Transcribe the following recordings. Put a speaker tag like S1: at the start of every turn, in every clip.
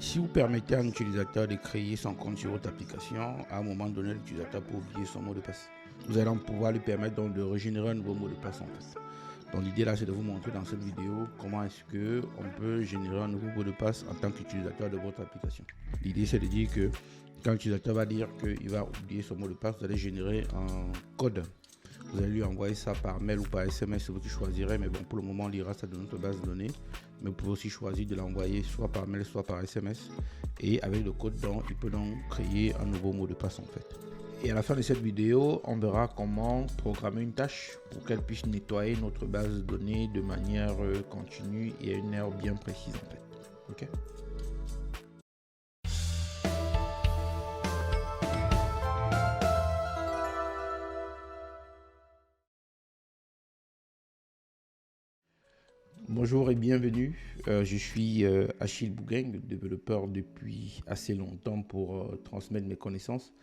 S1: Si vous permettez à un utilisateur de créer son compte sur votre application, à un moment donné, l'utilisateur peut oublier son mot de passe. Vous allez donc pouvoir lui permettre donc de régénérer un nouveau mot de passe en fait. Donc l'idée là, c'est de vous montrer dans cette vidéo comment est-ce que on peut générer un nouveau mot de passe en tant qu'utilisateur de votre application. L'idée, c'est de dire que quand l'utilisateur va dire qu'il va oublier son mot de passe, vous allez générer un code. Vous allez lui envoyer ça par mail ou par SMS, c'est vous qui choisirez, mais bon, pour le moment, on lira ça de notre base de données. Mais vous pouvez aussi choisir de l'envoyer soit par mail, soit par SMS. Et avec le code, donc, il peut donc créer un nouveau mot de passe en fait. Et à la fin de cette vidéo, on verra comment programmer une tâche pour qu'elle puisse nettoyer notre base de données de manière continue et à une heure bien précise en fait. Ok? Bonjour et bienvenue. Je suis Achille Bougueng, développeur depuis assez longtemps pour transmettre mes connaissances.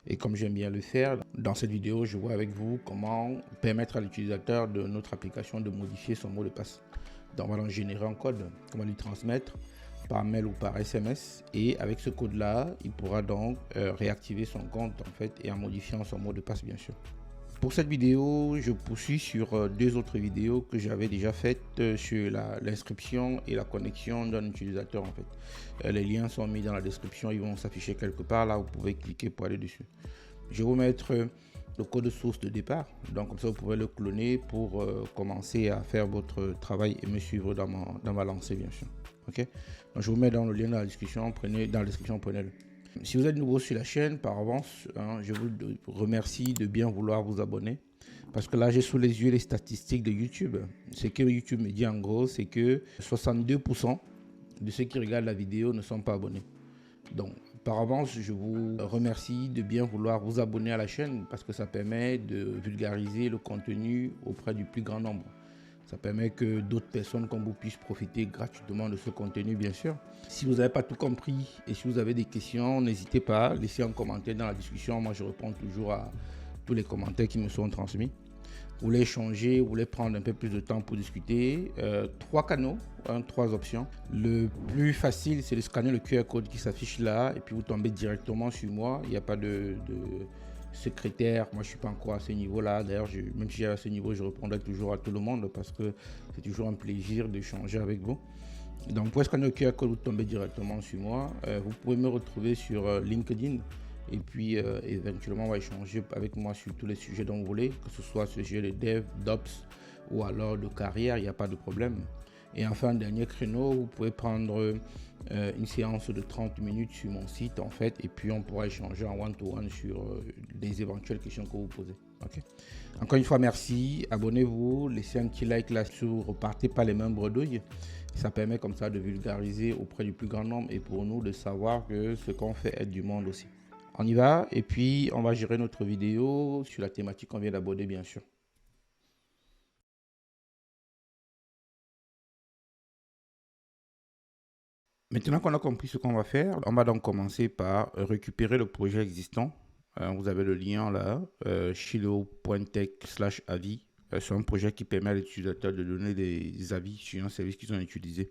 S1: Et comme j'aime bien le faire, dans cette vidéo, je vois avec vous comment permettre à l'utilisateur de notre application de modifier son mot de passe. Donc, on va donc générer un code qu'on va lui transmettre par mail ou par SMS. Et avec ce code-là, il pourra donc réactiver son compte en fait et en modifiant son mot de passe bien sûr. Pour cette vidéo, je poursuis sur deux autres vidéos que j'avais déjà faites sur l'inscription et la connexion d'un utilisateur en fait. Les liens sont mis dans la description, ils vont s'afficher quelque part là, vous pouvez cliquer pour aller dessus. Je vais vous mettre le code source de départ, donc comme ça vous pouvez le cloner pour commencer à faire votre travail et me suivre dans ma lancée bien sûr. Ok, donc je vous mets dans le lien dans la description, prenez-le. Si vous êtes nouveau sur la chaîne, par avance, je vous remercie de bien vouloir vous abonner. Parce que là, j'ai sous les yeux les statistiques de YouTube. Ce que YouTube me dit en gros, c'est que 62% de ceux qui regardent la vidéo ne sont pas abonnés. Donc, par avance, je vous remercie de bien vouloir vous abonner à la chaîne parce que ça permet de vulgariser le contenu auprès du plus grand nombre. Ça permet que d'autres personnes comme vous puissent profiter gratuitement de ce contenu, bien sûr. Si vous n'avez pas tout compris et si vous avez des questions, n'hésitez pas, laissez un commentaire dans la discussion. Moi, je réponds toujours à tous les commentaires qui me sont transmis. Vous voulez échanger, vous voulez prendre un peu plus de temps pour discuter. Trois canaux, trois options. Le plus facile, c'est de scanner le QR code qui s'affiche là et puis vous tombez directement sur moi. Il n'y a pas de secrétaire. Moi, je ne suis pas encore à ce niveau-là. D'ailleurs, même si j'ai à ce niveau, je répondrai toujours à tout le monde parce que c'est toujours un plaisir d'échanger avec vous. Donc, pour scanner le QR code, vous tombez directement sur moi. Vous pouvez me retrouver sur LinkedIn. Et puis, éventuellement, on va échanger avec moi sur tous les sujets dont vous voulez, que ce soit sujet de dev, d'ops ou alors de carrière, il n'y a pas de problème. Et enfin, dernier créneau, vous pouvez prendre une séance de 30 minutes sur mon site, en fait, et puis on pourra échanger en one-to-one sur des éventuelles questions que vous posez. Okay. Encore une fois, merci. Abonnez-vous, laissez un petit like là-dessus, repartez pas les mêmes bredouilles. Ça permet comme ça de vulgariser auprès du plus grand nombre et pour nous de savoir que ce qu'on fait aide du monde aussi. On y va et puis on va gérer notre vidéo sur la thématique qu'on vient d'aborder bien sûr. Maintenant qu'on a compris ce qu'on va faire, on va donc commencer par récupérer le projet existant. Vous avez le lien là, shilo.tech/avis. C'est un projet qui permet à l'utilisateur de donner des avis sur un service qu'ils ont utilisé.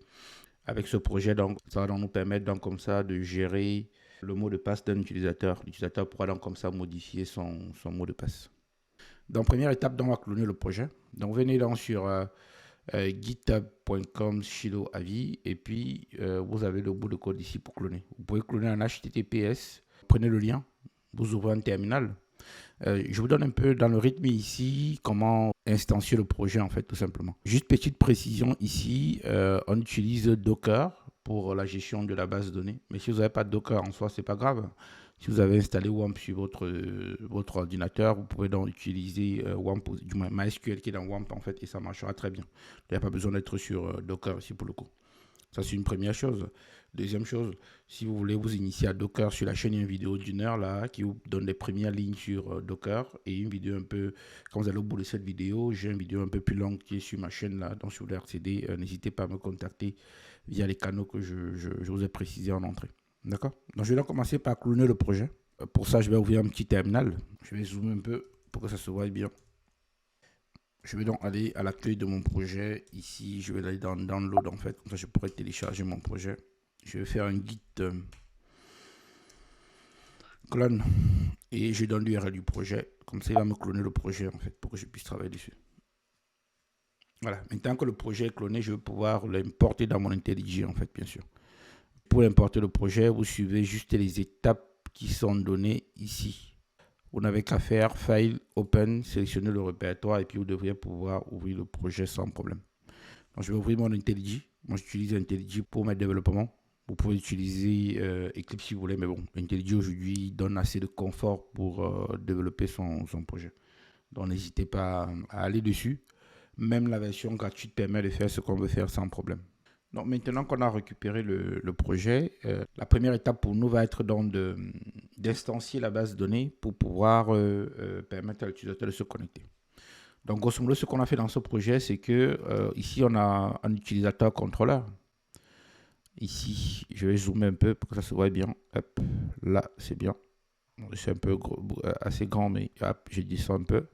S1: Avec ce projet, donc, ça va donc nous permettre donc, comme ça de gérer le mot de passe d'un utilisateur. L'utilisateur pourra donc comme ça modifier son mot de passe. Donc, première étape, donc, on va cloner le projet. Donc, venez donc sur github.com/shilo-avis et puis vous avez le bout de code ici pour cloner. Vous pouvez cloner un HTTPS. Prenez le lien, vous ouvrez un terminal. Je vous donne un peu dans le rythme ici comment instancier le projet en fait tout simplement. Juste petite précision ici, on utilise Docker pour la gestion de la base de données. Mais si vous n'avez pas de Docker en soi, c'est pas grave. Si vous avez installé WAMP sur votre ordinateur, vous pouvez donc utiliser WAMP, du moins MySQL qui est dans WAMP en fait, et ça marchera très bien. Il n'y a pas besoin d'être sur Docker ici pour le coup. Ça, c'est une première chose. Deuxième chose, si vous voulez vous initier à Docker sur la chaîne, il y a une vidéo d'une heure là qui vous donne les premières lignes sur Docker et une vidéo un peu, quand vous allez au bout de cette vidéo, j'ai une vidéo un peu plus longue qui est sur ma chaîne là, donc si vous voulez accéder, n'hésitez pas à me contacter via les canaux que je vous ai précisés en entrée. D'accord? Donc, je vais donc commencer par cloner le projet. Pour ça, je vais ouvrir un petit terminal. Je vais zoomer un peu pour que ça se voie bien. Je vais donc aller à l'accueil de mon projet. Ici, je vais aller dans Download en fait. Comme ça, je pourrais télécharger mon projet. Je vais faire un git clone et je donne l'URL du projet. Comme ça, il va me cloner le projet en fait pour que je puisse travailler dessus. Voilà, maintenant que le projet est cloné, je vais pouvoir l'importer dans mon IntelliJ en fait, bien sûr. Pour importer le projet, vous suivez juste les étapes qui sont données ici. Vous n'avez qu'à faire File, Open, sélectionner le répertoire et puis vous devriez pouvoir ouvrir le projet sans problème. Donc, je vais ouvrir mon IntelliJ. Moi, j'utilise IntelliJ pour mes développements. Vous pouvez utiliser Eclipse si vous voulez, mais bon, IntelliJ aujourd'hui donne assez de confort pour développer son projet. Donc, n'hésitez pas à aller dessus. Même la version gratuite permet de faire ce qu'on veut faire sans problème. Donc, maintenant qu'on a récupéré le projet, la première étape pour nous va être donc d'instancier la base de données pour pouvoir permettre à l'utilisateur de se connecter. Donc, grosso modo, ce qu'on a fait dans ce projet, c'est que ici, on a un utilisateur contrôleur. Ici, je vais zoomer un peu pour que ça se voit bien. Hop, là, c'est bien. C'est un peu assez grand, mais hop, je descends un peu.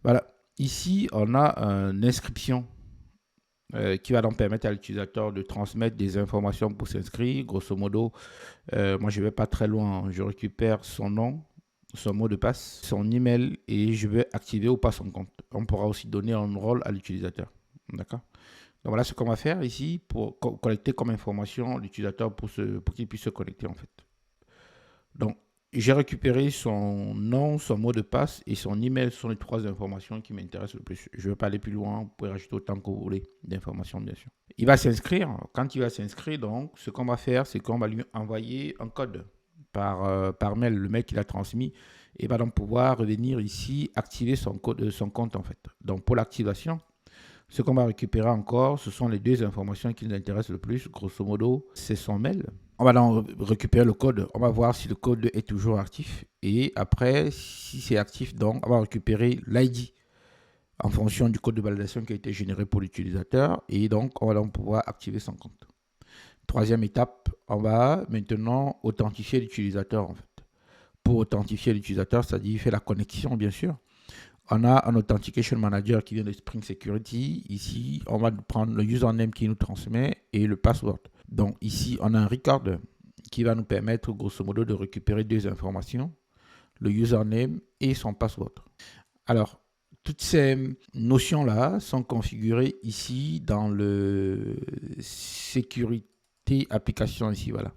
S1: Voilà. Ici, on a une inscription qui va donc permettre à l'utilisateur de transmettre des informations pour s'inscrire. Grosso modo, moi, je ne vais pas très loin. Je récupère son nom, son mot de passe, son email et je vais activer ou pas son compte. On pourra aussi donner un rôle à l'utilisateur. D'accord? Donc voilà ce qu'on va faire ici pour collecter comme information l'utilisateur pour qu'il puisse se connecter en fait. Donc j'ai récupéré son nom, son mot de passe et son email sont les trois informations qui m'intéressent le plus. Je ne vais pas aller plus loin, vous pouvez rajouter autant que vous voulez d'informations bien sûr. Il va s'inscrire. Quand il va s'inscrire, donc ce qu'on va faire, c'est qu'on va lui envoyer un code par mail, le mail qu'il a transmis, et va donc pouvoir revenir ici activer son compte en fait. Donc pour l'activation, ce qu'on va récupérer encore, ce sont les deux informations qui nous intéressent le plus. Grosso modo, c'est son mail. On va donc récupérer le code. On va voir si le code est toujours actif. Et après, si c'est actif, donc on va récupérer l'ID en fonction du code de validation qui a été généré pour l'utilisateur. Et donc, on va donc pouvoir activer son compte. Troisième étape, on va maintenant authentifier l'utilisateur en fait. Pour authentifier l'utilisateur, c'est-à-dire faire la connexion, bien sûr. On a un Authentication Manager qui vient de Spring Security. Ici, on va prendre le username qui nous transmet et le password. Donc ici, on a un record qui va nous permettre grosso modo de récupérer deux informations, le username et son password. Alors, toutes ces notions-là sont configurées ici dans le sécurité application ici, voilà.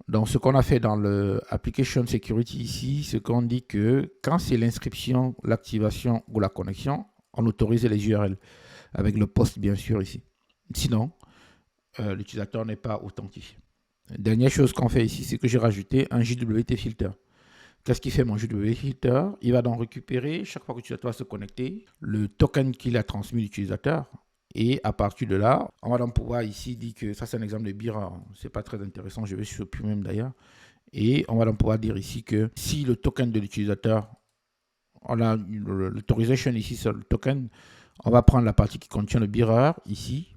S1: Donc, ce qu'on a fait dans le Application Security ici, c'est qu'on dit que quand c'est l'inscription, l'activation ou la connexion, on autorise les URL avec le post bien sûr ici. Sinon, l'utilisateur n'est pas authentifié. Dernière chose qu'on fait ici, c'est que j'ai rajouté un JWT filter. Qu'est-ce qu'il fait mon JWT filter? Il va donc récupérer, chaque fois que l'utilisateur va se connecter, le token qu'il a transmis l'utilisateur. Et à partir de là, on va donc pouvoir ici dire que ça c'est un exemple de BIRA, c'est pas très intéressant, je vais supprimer même d'ailleurs. Et on va donc pouvoir dire ici que si le token de l'utilisateur, on a l'autorisation ici sur le token, on va prendre la partie qui contient le BIRA ici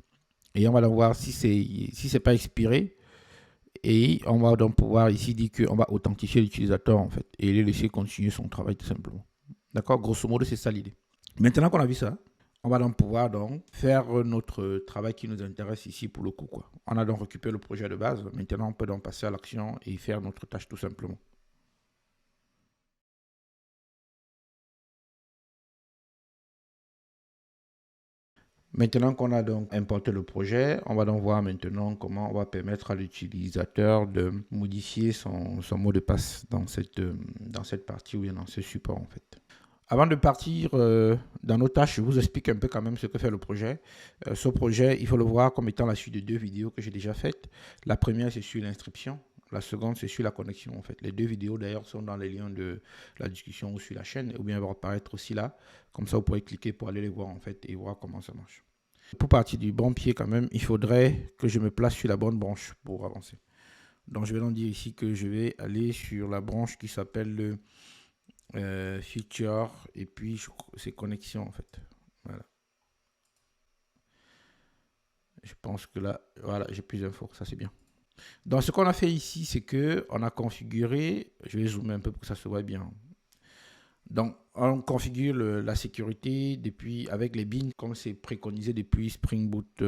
S1: et on va donc voir si c'est pas expiré et on va donc pouvoir ici dire qu'on va authentifier l'utilisateur en fait et les laisser continuer son travail tout simplement. D'accord? Grosso modo, c'est ça l'idée. Maintenant qu'on a vu ça, on va donc pouvoir donc faire notre travail qui nous intéresse ici pour le coup, quoi. On a donc récupéré le projet de base. Maintenant, on peut donc passer à l'action et faire notre tâche tout simplement. Maintenant qu'on a donc importé le projet, on va donc voir maintenant comment on va permettre à l'utilisateur de modifier son mot de passe dans cette partie ou bien dans ce support en fait. Avant de partir dans nos tâches, je vous explique un peu quand même ce que fait le projet. Ce projet, il faut le voir comme étant la suite de deux vidéos que j'ai déjà faites. La première, c'est sur l'inscription. La seconde, c'est sur la connexion en fait. Les deux vidéos d'ailleurs sont dans les liens de la discussion ou sur la chaîne, ou bien elles vont apparaître aussi là. Comme ça, vous pourrez cliquer pour aller les voir en fait et voir comment ça marche. Pour partir du bon pied quand même, il faudrait que je me place sur la bonne branche pour avancer. Donc je vais donc dire ici que je vais aller sur la branche qui s'appelle le feature et puis c'est connexion en fait. Voilà. Je pense que là, voilà, j'ai plus d'infos, ça c'est bien. Donc ce qu'on a fait ici, c'est que on a configuré, je vais zoomer un peu pour que ça se voit bien. Donc on configure la sécurité depuis avec les bins comme c'est préconisé depuis Spring Boot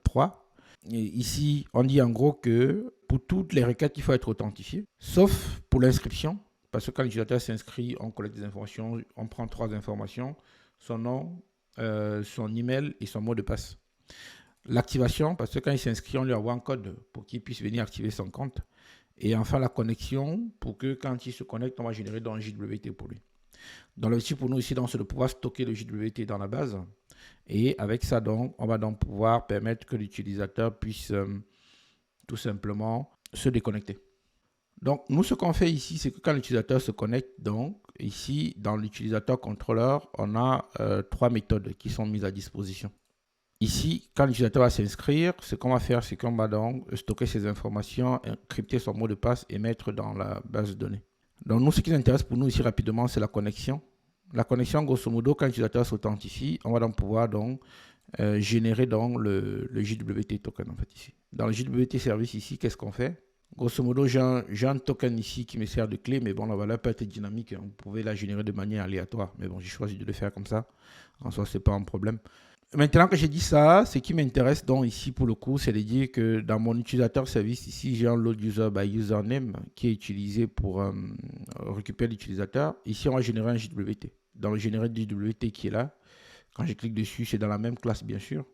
S1: 3. Et ici, on dit en gros que pour toutes les requêtes, il faut être authentifié, sauf pour l'inscription, parce que quand l'utilisateur s'inscrit, on collecte des informations, on prend 3 informations, son nom, son email et son mot de passe. L'activation, parce que quand il s'inscrit, on lui envoie un code pour qu'il puisse venir activer son compte. Et enfin, la connexion, pour que quand il se connecte, on va générer dans le JWT pour lui. Dans l'objectif pour nous ici, c'est de pouvoir stocker le JWT dans la base. Et avec ça, donc, on va donc pouvoir permettre que l'utilisateur puisse tout simplement se déconnecter. Donc, nous, ce qu'on fait ici, c'est que quand l'utilisateur se connecte, donc, ici, dans l'utilisateur contrôleur, on a 3 méthodes qui sont mises à disposition. Ici, quand l'utilisateur va s'inscrire, ce qu'on va faire, c'est qu'on va donc stocker ces informations, encrypter son mot de passe et mettre dans la base de données. Donc, nous, ce qui nous intéresse pour nous ici rapidement, c'est la connexion. La connexion, grosso modo, quand l'utilisateur s'authentifie, on va donc pouvoir donc, générer donc le JWT token en fait ici. Dans le JWT service ici, qu'est-ce qu'on fait? Grosso modo, j'ai un token ici qui me sert de clé, mais bon, la valeur peut être dynamique. Vous pouvez la générer de manière aléatoire. Mais bon, j'ai choisi de le faire comme ça. En soi, ce n'est pas un problème. Maintenant que j'ai dit ça, ce qui m'intéresse donc ici pour le coup, c'est de dire que dans mon utilisateur service, ici, j'ai un load user by username qui est utilisé pour récupérer l'utilisateur. Ici, on va générer un JWT. Dans le générer de JWT qui est là, quand je clique dessus, c'est dans la même classe, bien sûr.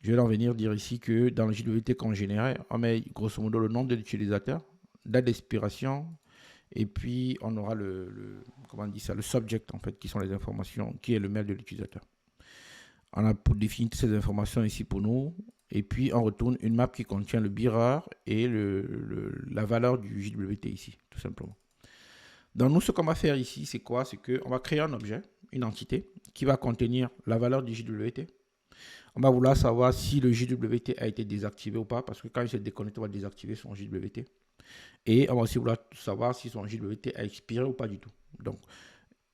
S1: Je vais en venir dire ici que dans le JWT qu'on génère, on met grosso modo le nom de l'utilisateur, date d'expiration, et puis on aura comment on dit ça, le subject, en fait, qui sont les informations, qui est le mail de l'utilisateur. On a pour définir toutes ces informations ici pour nous. Et puis, on retourne une map qui contient le bearer et la valeur du JWT ici, tout simplement. Donc, nous, ce qu'on va faire ici, c'est quoi? C'est qu'on va créer un objet, une entité, qui va contenir la valeur du JWT. On va vouloir savoir si le JWT a été désactivé ou pas, parce que quand il se déconnecte, on va désactiver son JWT. Et on va aussi vouloir savoir si son JWT a expiré ou pas du tout. Donc,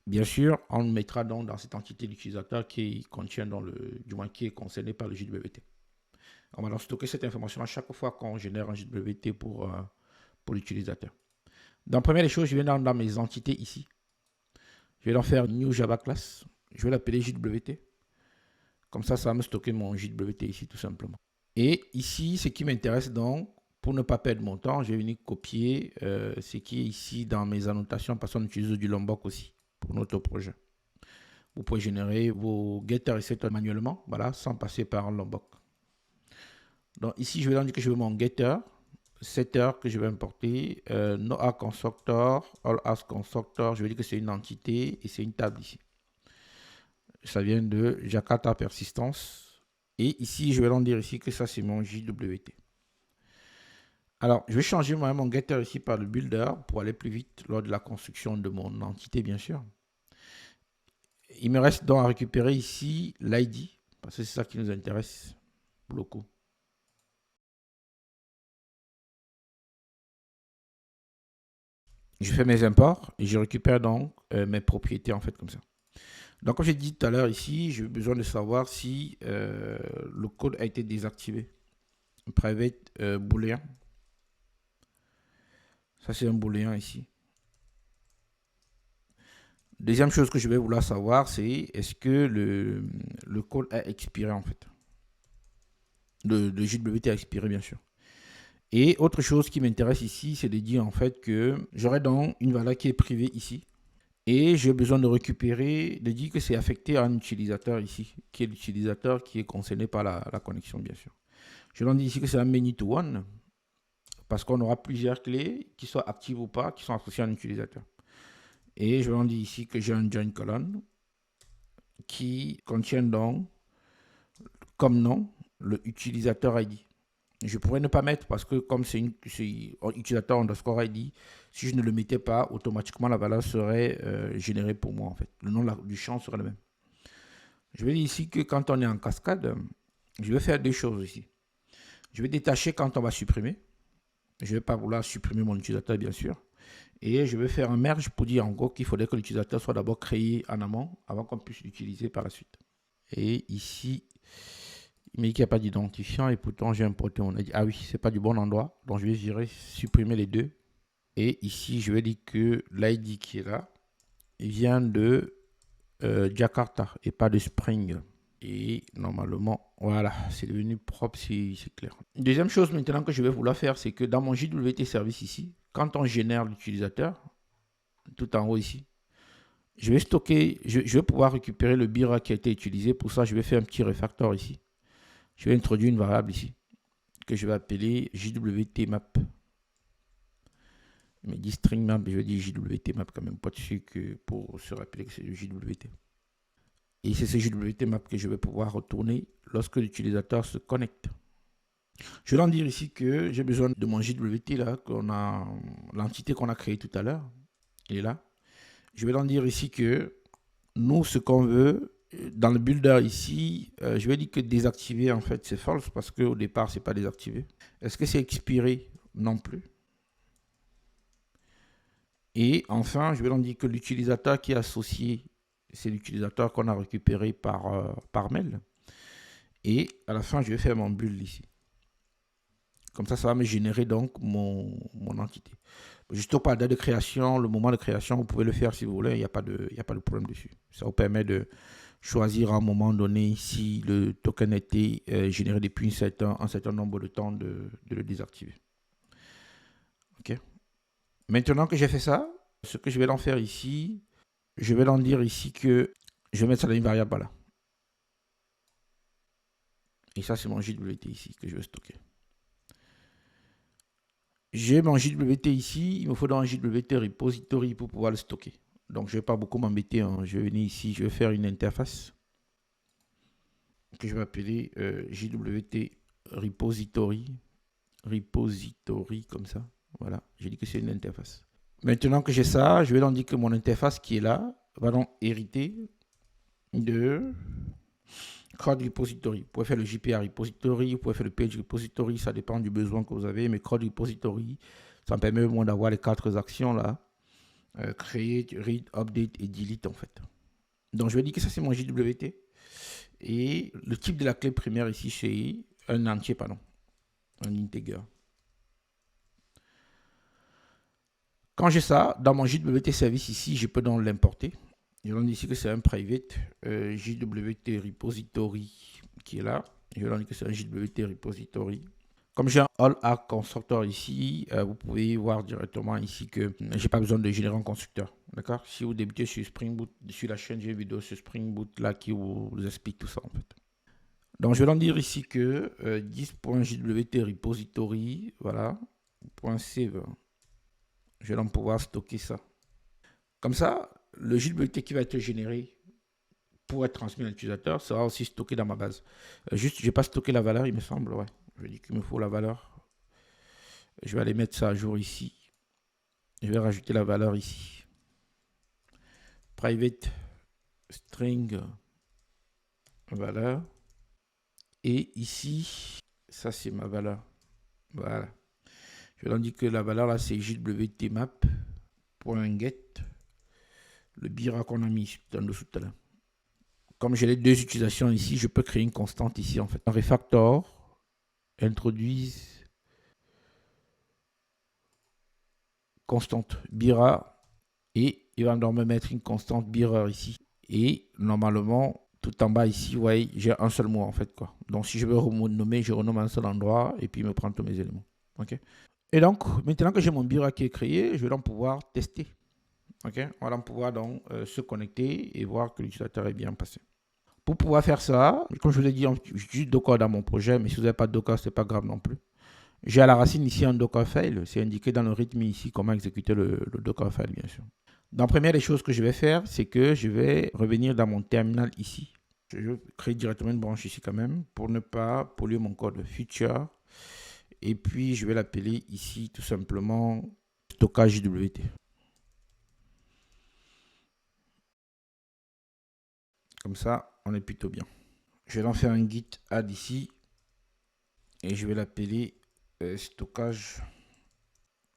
S1: bien sûr, on mettra donc dans cette entité d'utilisateur qui contient du moins qui est concerné par le JWT. On va donc stocker cette information à chaque fois qu'on génère un JWT pour l'utilisateur. Dans la première des choses, je vais dans mes entités ici. Je vais donc faire New Java Class. Je vais l'appeler JWT. Comme ça, ça va me stocker mon JWT ici tout simplement. Et ici, ce qui m'intéresse donc, pour ne pas perdre mon temps, je vais venir copier ce qui est ici dans mes annotations parce qu'on utilise du Lombok aussi pour notre projet. Vous pouvez générer vos getter et setter manuellement, voilà, sans passer par un Lombok. Donc ici, je vais dire que je veux mon getter, setter que je vais importer, noA constructor, all as constructor, je vais dire que c'est une entité et c'est une table ici. Ça vient de Jakarta Persistance. Et ici, je vais leur dire ici que ça, c'est mon JWT. Alors, je vais changer mon getter ici par le builder pour aller plus vite lors de la construction de mon entité, bien sûr. Il me reste donc à récupérer ici l'ID, parce que c'est ça qui nous intéresse pour le coup. Je fais mes imports et je récupère donc mes propriétés en fait comme ça. Donc comme j'ai dit tout à l'heure ici, j'ai besoin de savoir si le code a été désactivé. Private boolean. Ça c'est un boolean ici. Deuxième chose que je vais vouloir savoir, c'est est-ce que le code a expiré en fait. Le JWT a expiré bien sûr. Et autre chose qui m'intéresse ici, c'est de dire en fait que j'aurai donc une valeur qui est privée ici. Et j'ai besoin de récupérer, de dire que c'est affecté à un utilisateur ici, qui est l'utilisateur qui est concerné par la connexion bien sûr. Je leur dis ici que c'est un many to one, parce qu'on aura plusieurs clés qui soient actives ou pas, qui sont associées à un utilisateur. Et je leur dis ici que j'ai un join colon qui contient donc comme nom le utilisateur ID. Je pourrais ne pas mettre parce que comme c'est utilisateur underscore ID, si je ne le mettais pas, automatiquement la valeur serait générée pour moi en fait. Le nom du champ serait le même. Je vais dire ici que quand on est en cascade, je vais faire deux choses ici. Je vais détacher quand on va supprimer. Je ne vais pas vouloir supprimer mon utilisateur bien sûr. Et je vais faire un merge pour dire en gros qu'il faudrait que l'utilisateur soit d'abord créé en amont avant qu'on puisse l'utiliser par la suite. Et ici, il me dit qu'il n'y a pas d'identifiant et pourtant j'ai importé mon ID. Ah oui, c'est pas du bon endroit. Donc je vais supprimer les deux. Et ici, je vais dire que l'ID qui est là vient de Jakarta et pas de Spring. Et normalement, voilà, c'est devenu propre, c'est clair. Deuxième chose maintenant que je vais vouloir faire, c'est que dans mon JWT service ici, quand on génère l'utilisateur, tout en haut ici, je vais stocker, je vais pouvoir récupérer le BIRA qui a été utilisé. Pour ça, je vais faire un petit refactor ici. Je vais introduire une variable ici que je vais appeler JWT-map. Mais dit string map, je vais dire JWT-map quand même, pas dessus que pour se rappeler que c'est le JWT. Et c'est ce JWT-map que je vais pouvoir retourner lorsque l'utilisateur se connecte. Je vais en dire ici que j'ai besoin de mon JWT là, l'entité qu'on a créée tout à l'heure. Il est là. Je vais en dire ici que nous, ce qu'on veut, dans le builder ici, je vais dire que désactiver en fait c'est false parce qu'au départ c'est pas désactivé. Est-ce que c'est expiré? Non plus. Et enfin, je vais en dire que l'utilisateur qui est associé, c'est l'utilisateur qu'on a récupéré par mail. Et à la fin, je vais faire mon build ici. Comme ça va me générer donc mon entité. Juste au pas de date de création, le moment de création, vous pouvez le faire si vous voulez, il n'y a pas de problème dessus. Ça vous permet de choisir à un moment donné si le token a été généré depuis un certain nombre de temps de le désactiver. Ok. Maintenant que j'ai fait ça, ce que je vais en faire ici, je vais en dire ici que je vais mettre ça dans une variable là. Et ça, c'est mon JWT ici que je vais stocker. J'ai mon JWT ici, il me faut dans un JWT repository pour pouvoir le stocker. Donc, je ne vais pas beaucoup m'embêter. Hein. Je vais venir ici, je vais faire une interface que je vais appeler JWT repository. Repository, comme ça. Voilà, j'ai dit que c'est une interface. Maintenant que j'ai ça, je vais donc dire que mon interface qui est là va donc hériter de CRUD repository. Vous pouvez faire le JPA repository, vous pouvez faire le page repository, ça dépend du besoin que vous avez, mais CRUD repository, ça me permet au moins d'avoir les 4 actions là. Create, read, update et delete en fait. Donc je vais dire que ça c'est mon JWT. Et le type de la clé primaire ici c'est un entier, pardon. Un integer. Quand j'ai ça, dans mon JWT service ici, je peux donc l'importer. Je vais dire ici que c'est un private JWT repository qui est là. Je vais dire que c'est un JWT repository. Comme j'ai un all arc constructor ici, vous pouvez voir directement ici que je n'ai pas besoin de générer un constructeur. D'accord? Si vous débutez sur Spring Boot, sur la chaîne, j'ai une vidéo sur Spring Boot là qui vous explique tout ça en fait. Donc je vais en dire ici que 10.jwt repository, voilà, .save. Je vais donc pouvoir stocker ça. Comme ça, le JWT qui va être généré pour être transmis à l'utilisateur sera aussi stocké dans ma base. Juste, je n'ai pas stocké la valeur, il me semble, ouais. Je dis qu'il me faut la valeur. Je vais aller mettre ça à jour ici. Je vais rajouter la valeur ici. Private string valeur. Et ici, ça c'est ma valeur. Voilà. Je vais leur dire que la valeur là c'est jwtmap.get. Le BIRA qu'on a mis en dessous tout à l'heure. Comme j'ai les deux utilisations ici, je peux créer une constante ici en fait. Un refactor introduise constante BIRA et il va me mettre une constante BIRA ici. Et normalement, tout en bas ici, vous voyez, j'ai un seul mot en fait quoi. Donc si je veux renommer, je renomme un seul endroit et puis il me prend tous mes éléments. Ok. Et donc maintenant que j'ai mon BIRA qui est créé, je vais donc pouvoir tester. Ok. On va donc pouvoir donc se connecter et voir que l'utilisateur est bien passé. Pour pouvoir faire ça, comme je vous ai dit, j'utilise Docker dans mon projet, mais si vous n'avez pas de Docker, ce n'est pas grave non plus. J'ai à la racine ici un Dockerfile, c'est indiqué dans le rythme ici comment exécuter le Dockerfile bien sûr. Donc la première des choses que je vais faire, c'est que je vais revenir dans mon terminal ici. Je vais créer directement une branche ici quand même pour ne pas polluer mon code future. Et puis je vais l'appeler ici tout simplement stockage JWT. Comme ça, on est plutôt bien. Je vais en faire un git add ici et je vais l'appeler stockage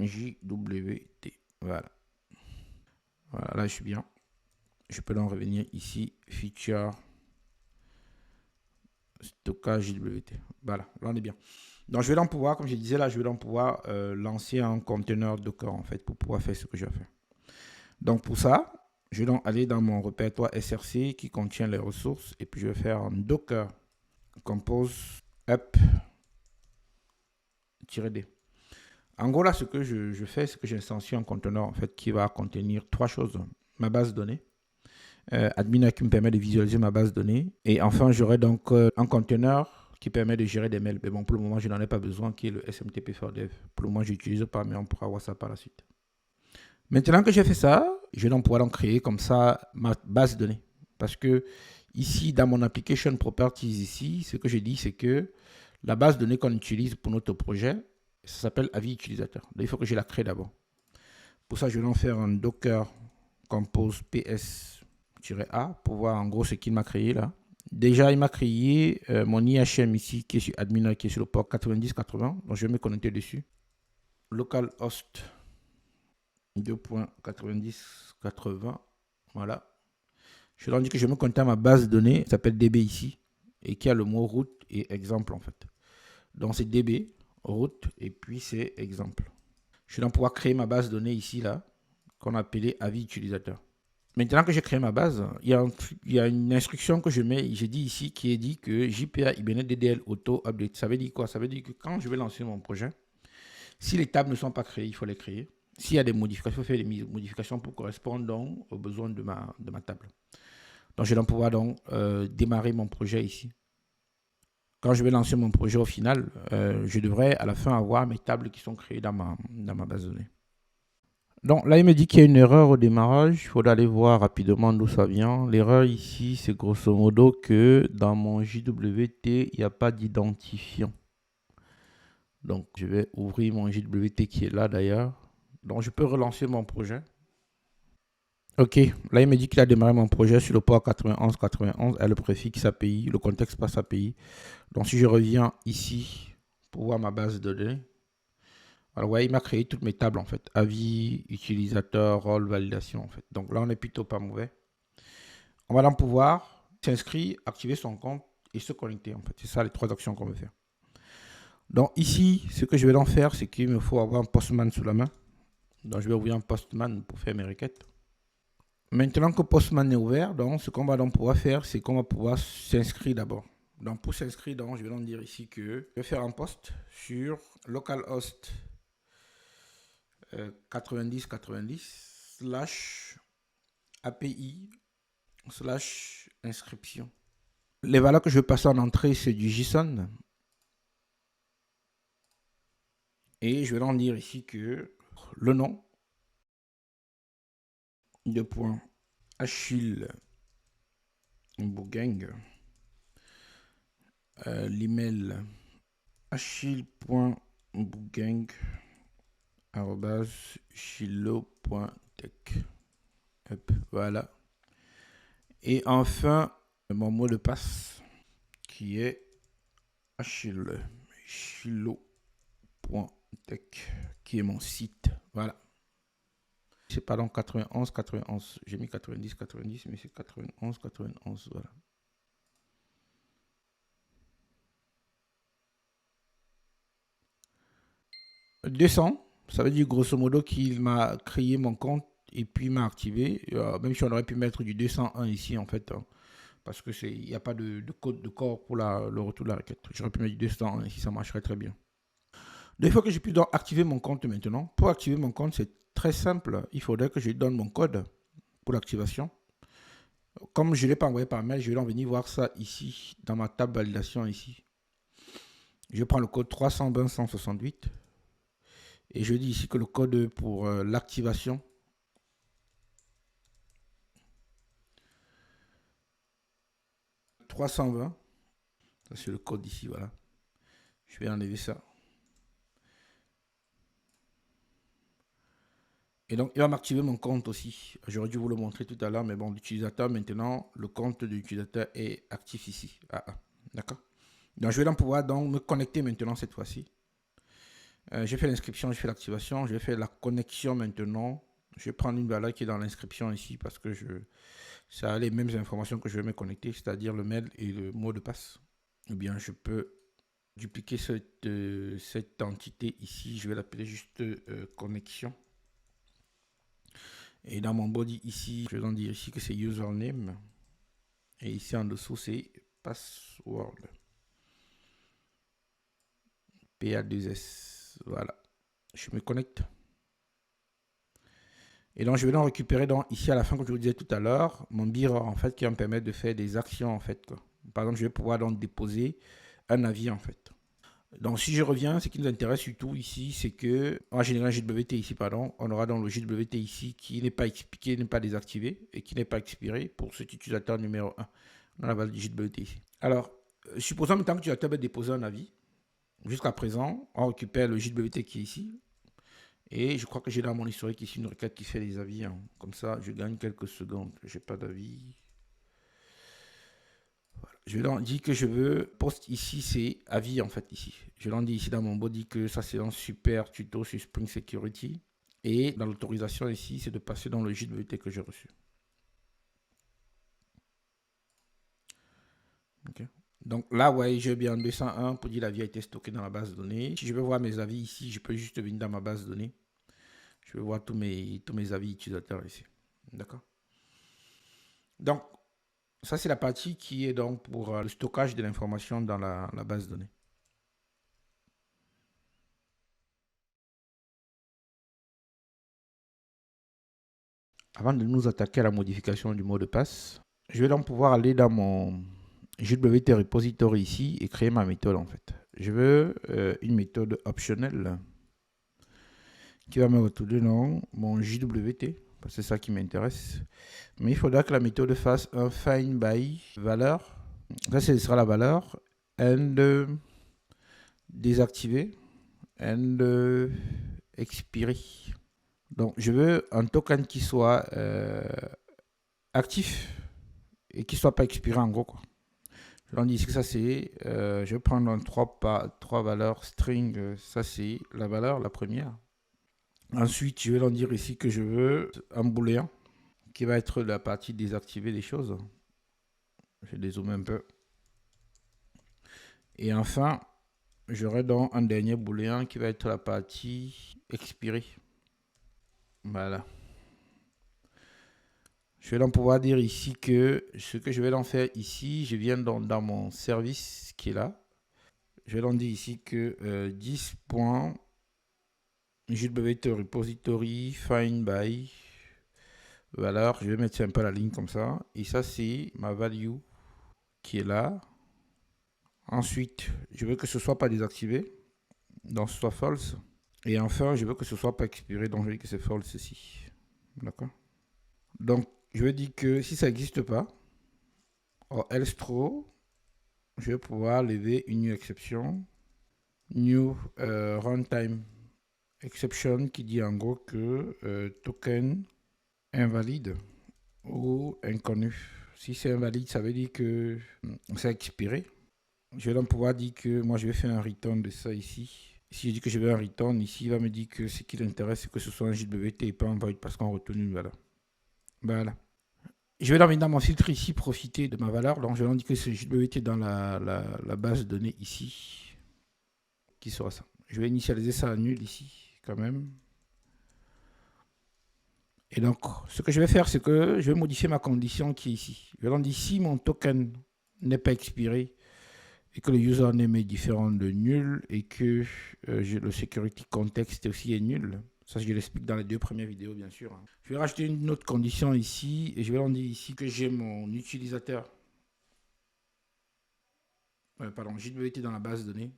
S1: JWT. Voilà. Voilà, là je suis bien. Je peux donc revenir ici, feature stockage JWT. Voilà, là on est bien. Donc je vais donc pouvoir, comme je disais là, je vais donc pouvoir lancer un conteneur Docker en fait pour pouvoir faire ce que j'ai à faire. Donc pour ça, Je vais donc aller dans mon répertoire SRC qui contient les ressources et puis je vais faire un docker compose up-d. En gros, là, ce que je fais, c'est que j'instancie un conteneur en fait, qui va contenir trois choses. Ma base de données, admin qui me permet de visualiser ma base de données. Et enfin, j'aurai donc un conteneur qui permet de gérer des mails. Mais bon, pour le moment, je n'en ai pas besoin, qui est le SMTP for Dev. Pour le moment, je n'utilise pas, mais on pourra voir ça par la suite. Maintenant que j'ai fait ça, je vais donc pouvoir donc créer comme ça ma base de données. Parce que ici, dans mon application properties, ici, ce que je dis, c'est que la base de données qu'on utilise pour notre projet, ça s'appelle avis utilisateur. Donc, il faut que je la crée d'abord. Pour ça, je vais donc faire un docker compose ps-a pour voir en gros ce qu'il m'a créé là. Déjà, il m'a créé mon IHM ici qui est sur admin, qui est sur le port 9080. Donc, je vais me connecter dessus. Localhost 2.9080. Voilà. Je leur dis que je me connecter à ma base de données, qui s'appelle DB ici, et qui a le mot route et exemple en fait. Donc, c'est DB, route, et puis c'est exemple. Je vais donc pouvoir créer ma base de données ici, là, qu'on a appelée avis utilisateur. Maintenant que j'ai créé ma base, il y a une instruction que j'ai dit ici, qui est dit que JPA Hibernate DDL Auto Update. Ça veut dire quoi? Ça veut dire que quand je vais lancer mon projet, si les tables ne sont pas créées, il faut les créer. S'il y a des modifications, il faut faire des modifications pour correspondre donc aux besoins de ma table. Donc, je vais donc pouvoir donc, démarrer mon projet ici. Quand je vais lancer mon projet au final, je devrais à la fin avoir mes tables qui sont créées dans ma base de données. Donc là, il me dit qu'il y a une erreur au démarrage. Il faudra aller voir rapidement d'où ça vient. L'erreur ici, c'est grosso modo que dans mon JWT, il n'y a pas d'identifiant. Donc, je vais ouvrir mon JWT qui est là d'ailleurs. Donc, je peux relancer mon projet. Ok, là, il me dit qu'il a démarré mon projet sur le port 9191 et le préfixe API, le contexte passe API. Donc, si je reviens ici pour voir ma base de données, alors ouais, il m'a créé toutes mes tables en fait. Avis, utilisateur, rôle, validation en fait. Donc là, on est plutôt pas mauvais. On va donc pouvoir s'inscrire, activer son compte et se connecter en fait. C'est ça les trois actions qu'on veut faire. Donc ici, ce que je vais donc faire, c'est qu'il me faut avoir un Postman sous la main. Donc je vais ouvrir un Postman pour faire mes requêtes. Maintenant que Postman est ouvert, donc ce qu'on va donc pouvoir faire, c'est qu'on va pouvoir s'inscrire d'abord. Donc pour s'inscrire, donc je vais donc dire ici que je vais faire un post sur localhost 9090 / API / inscription. Les valeurs que je vais passer en entrée, c'est du JSON. Et je vais donc dire ici que le nom, de point Achille Bougang, l'email achille.bougang@chilo.tech. Voilà. Et enfin, mon mot de passe qui est chilo.tech, qui est mon site. Voilà. C'est pas donc 91. J'ai mis 90, mais c'est 91. Voilà. « 200 », ça veut dire grosso modo qu'il m'a créé mon compte et puis m'a activé. Même si on aurait pu mettre du 201 ici en fait, hein, parce que il n'y a pas de code de corps pour le retour de la requête. J'aurais pu mettre du 201 ici, ça marcherait très bien. Donc il faut que je puisse donc activer mon compte maintenant. Pour activer mon compte, c'est très simple. Il faudrait que je donne mon code pour l'activation. Comme je ne l'ai pas envoyé par mail, je vais donc venir voir ça ici, dans ma table validation ici. Je prends le code 320 168 et je dis ici que le code pour l'activation, « 320 », c'est le code ici, voilà. Je vais enlever ça. Et donc, il va m'activer mon compte aussi. J'aurais dû vous le montrer tout à l'heure, mais bon, l'utilisateur, maintenant, le compte de l'utilisateur est actif ici. D'accord. Donc, je vais donc pouvoir donc me connecter maintenant cette fois-ci. J'ai fait l'inscription, j'ai fait l'activation, je vais faire la connexion maintenant. Je vais prendre une valeur qui est dans l'inscription ici parce que ça a les mêmes informations que je vais me connecter, c'est-à-dire le mail et le mot de passe. Ou bien je peux dupliquer cette entité ici, je vais l'appeler juste connexion. Et dans mon body ici, je vais dire ici que c'est username. Et ici en dessous, c'est password. PA2S. Voilà. Je me connecte. Et donc, je vais donc récupérer donc, ici à la fin, comme je vous disais tout à l'heure, mon mirror en fait qui va me permettre de faire des actions en fait, quoi. Par exemple, je vais pouvoir donc déposer un avis en fait. Donc, si je reviens, ce qui nous intéresse surtout ici, c'est que en général, JWT ici, pardon, on aura donc le JWT ici qui n'est pas expliqué, n'est pas désactivé et qui n'est pas expiré pour cet utilisateur numéro 1 dans la base du JWT ici. Alors, supposons maintenant que l'utilisateur va déposer un avis. Jusqu'à présent, on récupère le JWT qui est ici. Et je crois que j'ai dans mon historique ici une requête qui fait les avis, hein. Comme ça, je gagne quelques secondes. Je n'ai pas d'avis. Voilà. Je vais leur dire que je veux post ici, c'est avis en fait ici. Je leur dis ici dans mon body que ça c'est un super tuto sur Spring Security. Et dans l'autorisation ici, c'est de passer dans le JWT que j'ai reçu. Okay. Donc là, ouais, j'ai bien 201 pour dire l'avis a été stocké dans la base de données. Si je veux voir mes avis ici, je peux juste venir dans ma base de données. Je vais voir tous mes avis utilisateurs ici. D'accord. Donc, ça, c'est la partie qui est donc pour le stockage de l'information dans la base de données. Avant de nous attaquer à la modification du mot de passe, je vais donc pouvoir aller dans mon JWT repository ici et créer ma méthode en fait. Je veux une méthode optionnelle qui va me retrouver dans mon JWT, parce que c'est ça qui m'intéresse. Mais il faudra que la méthode fasse un find by valeur. Ça, ce sera la valeur. And désactiver. And expiry. Donc, je veux un token qui soit actif et qui ne soit pas expiré en gros, quoi. Je leur dis ici que ça c'est, je vais prendre trois valeurs string, ça c'est la valeur, la première. Ensuite, je vais leur dire ici que je veux un booléen qui va être la partie désactivée des choses. Je dézoome un peu. Et enfin, j'aurai donc un dernier booléen qui va être la partie expirée. Voilà. Je vais donc pouvoir dire ici que ce que je vais donc faire ici, je viens donc dans mon service qui est là. Je vais donc dire ici que 10.jwt repository find by valeur. Je vais mettre un peu la ligne comme ça. Et ça, c'est ma value qui est là. Ensuite, je veux que ce soit pas désactivé. Donc, ce soit false. Et enfin, je veux que ce soit pas expiré. Donc, je dis que c'est false ici. D'accord. Donc, je vais dire que si ça n'existe pas, else true, je vais pouvoir lever une new exception. New runtime exception qui dit en gros que token invalide ou inconnu. Si c'est invalide, ça veut dire que c'est expiré. Je vais donc pouvoir dire que moi je vais faire un return de ça ici. Si je dis que je veux un return ici, il va me dire que ce qui l'intéresse c'est que ce soit un JWT et pas un void parce qu'on retourne une valeur. Voilà. Je vais donc dans mon filtre ici profiter de ma valeur. Donc je vais indiquer que c'est JWT dans la base de données ici. Qui sera ça. Je vais initialiser ça à nul ici quand même. Et donc, ce que je vais faire, c'est que je vais modifier ma condition qui est ici. Je vais donc dire si mon token n'est pas expiré et que le username est différent de nul et que le security context aussi est nul. Ça, je l'explique dans les deux premières vidéos, bien sûr. Je vais rajouter une autre condition ici et je vais donc dire ici que j'ai mon utilisateur. Pardon, JWT dans la base de données.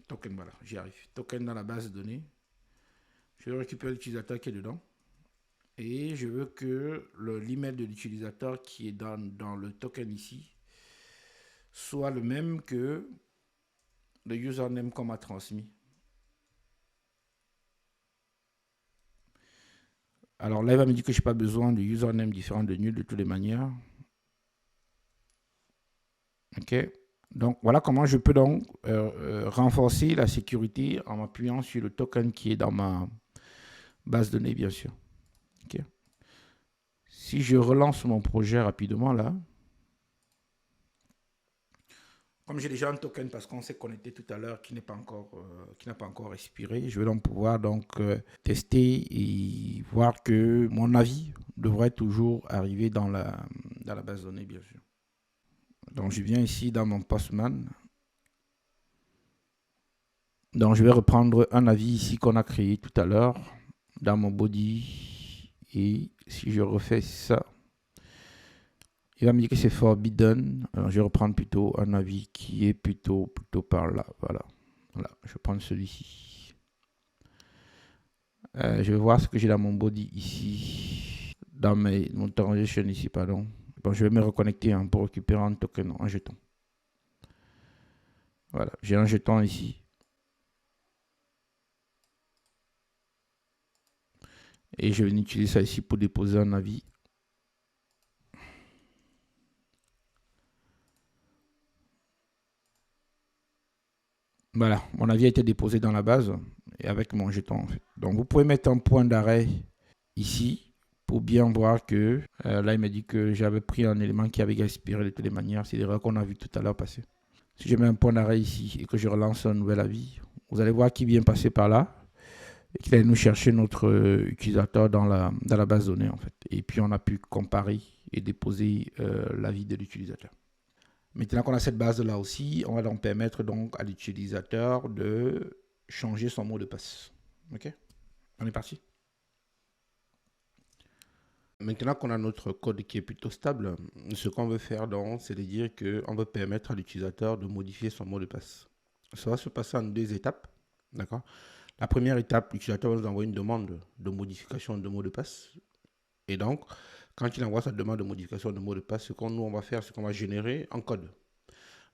S1: Token, voilà, j'y arrive. Token dans la base de données. Je vais récupérer l'utilisateur qui est dedans. Et je veux que l'email de l'utilisateur qui est dans le token ici soit le même que le username qu'on m'a transmis. Alors là, il va me dire que je n'ai pas besoin de username différent de nul de toutes les manières. OK. Donc, voilà comment je peux donc renforcer la sécurité en m'appuyant sur le token qui est dans ma base de données, bien sûr. OK. Si je relance mon projet rapidement là, Comme j'ai déjà un token parce qu'on s'est connecté tout à l'heure qui n'a pas encore expiré, je vais donc pouvoir tester et voir que mon avis devrait toujours arriver dans la base de données, bien sûr. Donc je viens ici dans mon Postman. Donc je vais reprendre un avis ici qu'on a créé tout à l'heure dans mon body. Et si je refais ça, il va me dire que c'est forbidden. Alors je vais reprendre plutôt un avis qui est plutôt par là. Voilà. Je vais prendre celui-ci. Je vais voir ce que j'ai dans mon body ici. Dans mon transaction ici, pardon. Bon, je vais me reconnecter pour récupérer un token, un jeton. Voilà, j'ai un jeton ici. Et je vais utiliser ça ici pour déposer un avis. Voilà, mon avis a été déposé dans la base et avec mon jeton en fait. Donc vous pouvez mettre un point d'arrêt ici pour bien voir que là il m'a dit que j'avais pris un élément qui avait expiré de toutes les manières. C'est l'erreur qu'on a vu tout à l'heure passer. Si je mets un point d'arrêt ici et que je relance un nouvel avis, vous allez voir qu'il vient passer par là et qu'il allait nous chercher notre utilisateur dans la base de données en fait. Et puis on a pu comparer et déposer l'avis de l'utilisateur. Maintenant qu'on a cette base-là aussi, on va donc permettre donc à l'utilisateur de changer son mot de passe. Ok? On est parti. Maintenant qu'on a notre code qui est plutôt stable, ce qu'on veut faire donc, c'est de dire qu'on veut permettre à l'utilisateur de modifier son mot de passe. Ça va se passer en 2 étapes. D'accord? La première étape, l'utilisateur va nous envoyer une demande de modification de mot de passe. Et donc, quand il envoie sa demande de modification de mot de passe, ce qu'on nous on va faire, c'est qu'on va générer un code.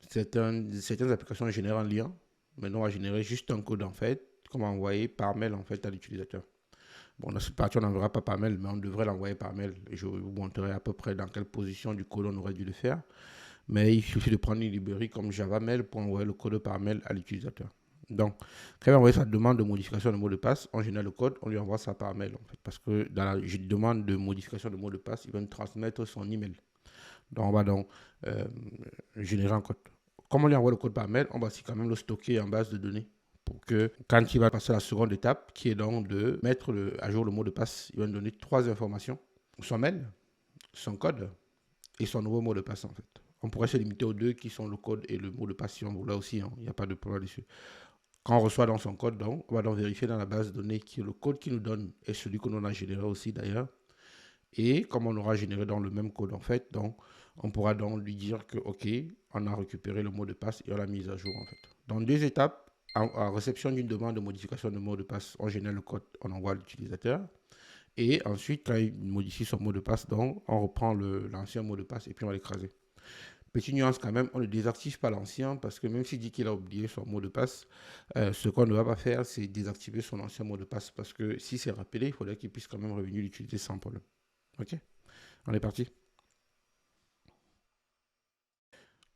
S1: Certaines applications génèrent un lien, mais nous on va générer juste un code en fait, qu'on va envoyer par mail en fait à l'utilisateur. Bon, dans cette partie on n'enverra pas par mail, mais on devrait l'envoyer par mail. Et je vous montrerai à peu près dans quelle position du code on aurait dû le faire. Mais il suffit de prendre une librairie comme Java Mail pour envoyer le code par mail à l'utilisateur. Donc, quand il va envoyer sa demande de modification de mot de passe, on génère le code, on lui envoie ça par mail en fait. Parce que dans la demande de modification de mot de passe, il va nous transmettre son email. Donc, on va donc générer un code. Comme on lui envoie le code par mail, on va aussi quand même le stocker en base de données pour que quand il va passer à la seconde étape, qui est donc de mettre à jour le mot de passe, il va nous donner 3 informations. Son mail, son code et son nouveau mot de passe en fait. On pourrait se limiter aux 2 qui sont le code et le mot de passe si on voulait aussi, il n'y a pas de problème dessus. Quand on reçoit dans son code, donc, on va donc vérifier dans la base de données que le code qu'il nous donne est celui que l'on a généré aussi d'ailleurs. Et comme on aura généré dans le même code en fait, donc on pourra donc lui dire que ok, on a récupéré le mot de passe et on l'a mis à jour en fait. Dans 2 étapes, en réception d'une demande de modification de mot de passe, on génère le code, on envoie à l'utilisateur. Et ensuite, quand il modifie son mot de passe, donc on reprend l'ancien mot de passe et puis on va l'écraser. Petite nuance quand même, on ne désactive pas l'ancien parce que même s'il dit qu'il a oublié son mot de passe, ce qu'on ne va pas faire, c'est désactiver son ancien mot de passe parce que si c'est rappelé, il faudrait qu'il puisse quand même revenir l'utiliser sans problème. Ok, on est parti.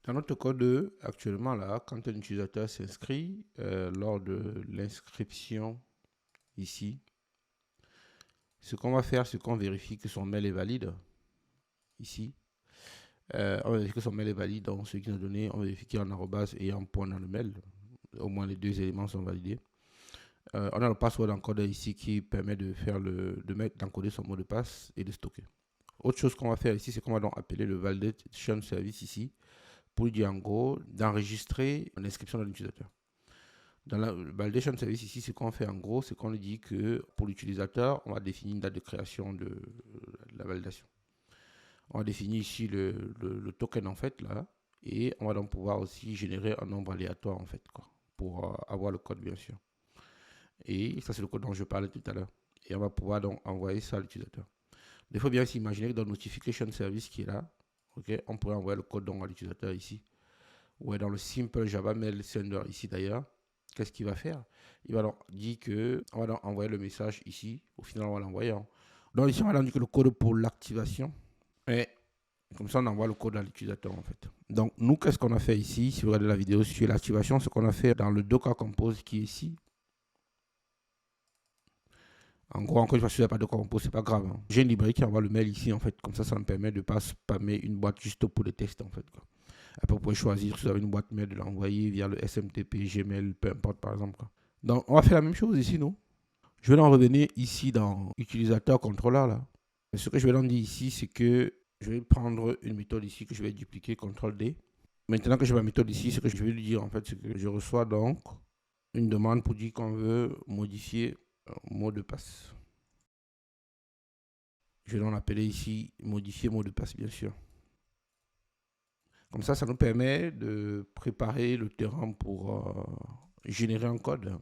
S1: Dans notre code, actuellement, là, quand un utilisateur s'inscrit, lors de l'inscription ici, ce qu'on va faire, c'est qu'on vérifie que son mail est valide. Ici, on vérifie que son mail est valide. Donc, ce qu'il nous a donné, on vérifie qu'il y a un arrobase et un point dans le mail. Au moins, les 2 éléments sont validés. On a le password encodeur ici qui permet d'encoder son mot de passe et de stocker. Autre chose qu'on va faire ici, c'est qu'on va donc appeler le validation service ici pour lui dire en gros d'enregistrer l'inscription de l'utilisateur. Dans la validation service ici, ce qu'on fait en gros, c'est qu'on lui dit que pour l'utilisateur, on va définir une date de création de la validation. On va définir ici le token en fait là, et on va donc pouvoir aussi générer un nombre aléatoire en fait quoi, pour avoir le code bien sûr. Et ça c'est le code dont je parlais tout à l'heure. Et on va pouvoir donc envoyer ça à l'utilisateur. Il faut bien s'imaginer que dans le notification service qui est là, okay, on pourrait envoyer le code donc à l'utilisateur ici. Ou dans le simple Java Mail Sender ici d'ailleurs, qu'est-ce qu'il va faire? Il va donc dire que on va donc envoyer le message ici. Au final, on va l'envoyer. Donc ici, on va donc dire que le code pour l'activation. Et comme ça, on envoie le code à l'utilisateur en fait. Donc nous, qu'est-ce qu'on a fait ici? Si vous regardez la vidéo sur l'activation, ce qu'on a fait dans le Docker Compose qui est ici. En gros, encore une fois, si vous n'avez pas de compose, c'est pas grave. J'ai une librairie qui envoie le mail ici, en fait. Comme ça me permet de ne pas spammer une boîte juste pour les tests, en fait. Après, vous pouvez choisir si vous avez une boîte mail de l'envoyer via le SMTP, Gmail, peu importe par exemple. Donc, on va faire la même chose ici, non? Je vais en revenir ici dans utilisateur contrôleur là. Ce que je vais leur dire ici, c'est que je vais prendre une méthode ici que je vais dupliquer, CTRL D. Maintenant que j'ai ma méthode ici, ce que je vais lui dire en fait, c'est que je reçois donc une demande pour dire qu'on veut modifier mot de passe. Je vais donc l'appeler ici modifier mot de passe, bien sûr. Comme ça nous permet de préparer le terrain pour générer un code